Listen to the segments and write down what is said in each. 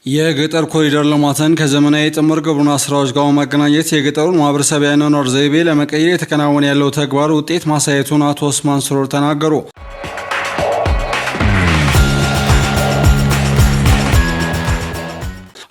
የገጠር ኮሪደር ልማትን ከዘመናዊ ጥምር ግብርና ስራዎች ጋር ማገናኘት የገጠሩን ማህበረሰብ የአኗኗር ዘይቤ ለመቀየር የተከናወነ ያለው ተግባር ውጤት ማሳየቱን አቶ ኡስማን ስሩር ተናገሩ።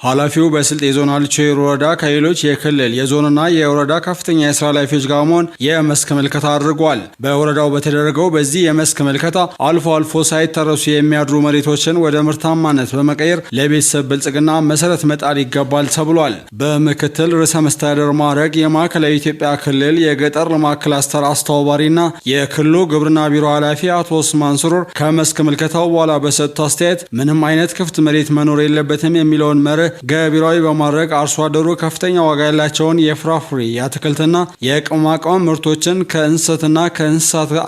ኃላፊው በስልጤ ዞን አልቾ ወረዳ ከሌሎች የክልል የዞንና የወረዳ ከፍተኛ የስራ ኃላፊዎች ጋር መሆን የመስክ ምልከታ አድርጓል። በወረዳው በተደረገው በዚህ የመስክ ምልከታ አልፎ አልፎ ሳይታረሱ የሚያድሩ መሬቶችን ወደ ምርታማነት በመቀየር ለቤተሰብ ብልጽግና መሰረት መጣል ይገባል ተብሏል። በምክትል ርዕሰ መስተዳድር ማዕረግ የማዕከላዊ ኢትዮጵያ ክልል የገጠር ልማት ክላስተር አስተባባሪና የክልሉ ግብርና ቢሮ ኃላፊ አቶ ኡስማን ስሩር ከመስክ ምልከታው በኋላ በሰጡት አስተያየት ምንም አይነት ክፍት መሬት መኖር የለበትም የሚለውን መርህ ገቢራዊ በማድረግ አርሶ አደሩ ከፍተኛ ዋጋ ያላቸውን የፍራፍሬ የአትክልትና የቅመማ ቅመም ምርቶችን ከእንስሳት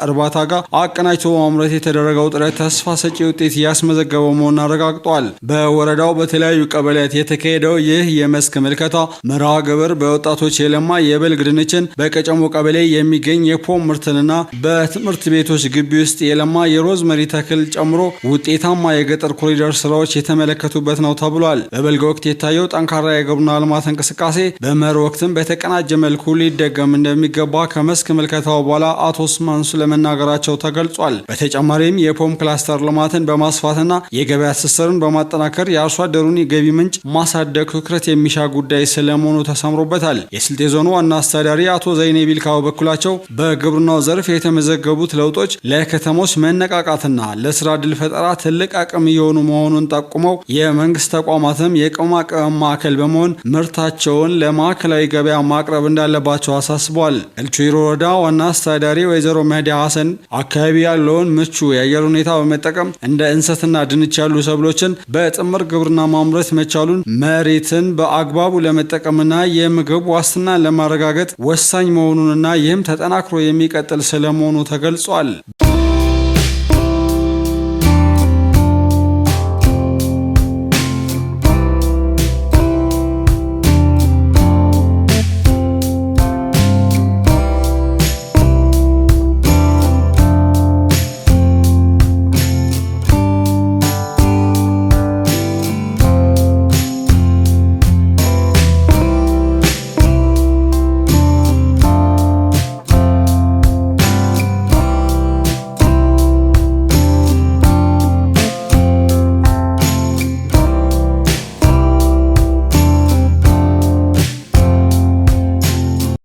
እርባታ ጋር አቀናጅቶ በማምረት የተደረገው ጥረት ተስፋ ሰጪ ውጤት ያስመዘገበ መሆኑን አረጋግጧል። በወረዳው በተለያዩ ቀበሌያት የተካሄደው ይህ የመስክ ምልከታ መርሃ ግብር በወጣቶች የለማ የበልግ ድንችን፣ በቀጨሞ ቀበሌ የሚገኝ የፖም ምርትንና በትምህርት ቤቶች ግቢ ውስጥ የለማ የሮዝመሪ ተክል ጨምሮ ውጤታማ የገጠር ኮሪደር ስራዎች የተመለከቱበት ነው ተብሏል። በበልግ ወቅት የታየው ጠንካራ የግብርና ልማት እንቅስቃሴ በመኸር ወቅትም በተቀናጀ መልኩ ሊደገም እንደሚገባ ከመስክ ምልከታው በኋላ አቶ ኡስማን ስለመናገራቸው ተገልጿል። በተጨማሪም የፖም ክላስተር ልማትን በማስፋትና የገበያ ትስስርን በማጠናከር የአርሶ አደሩን የገቢ ምንጭ ማሳደግ ትኩረት የሚሻ ጉዳይ ስለመሆኑ ተሰምሮበታል። የስልጤ ዞኑ ዋና አስተዳዳሪ አቶ ዘይኔ ቢልካ በበኩላቸው በግብርናው ዘርፍ የተመዘገቡት ለውጦች ለከተሞች መነቃቃትና ለስራ ዕድል ፈጠራ ትልቅ አቅም እየሆኑ መሆኑን ጠቁመው የመንግስት ተቋማትም የቅመማ ቅመም ማዕከል በመሆን ምርታቸውን ለማዕከላዊ ገበያ ማቅረብ እንዳለባቸው አሳስበዋል። አልቾይሮ ወረዳ ዋና አስተዳዳሪ ወይዘሮ መህዲ ሐሰን አካባቢ ያለውን ምቹ የአየር ሁኔታ በመጠቀም እንደ እንሰትና ድንች ያሉ ሰብሎችን በጥምር ግብርና ማምረት መቻሉን መሬትን በአግባቡ ለመጠቀምና የምግብ ዋስትናን ለማረጋገጥ ወሳኝ መሆኑንና ይህም ተጠናክሮ የሚቀጥል ስለመሆኑ ተገልጿል።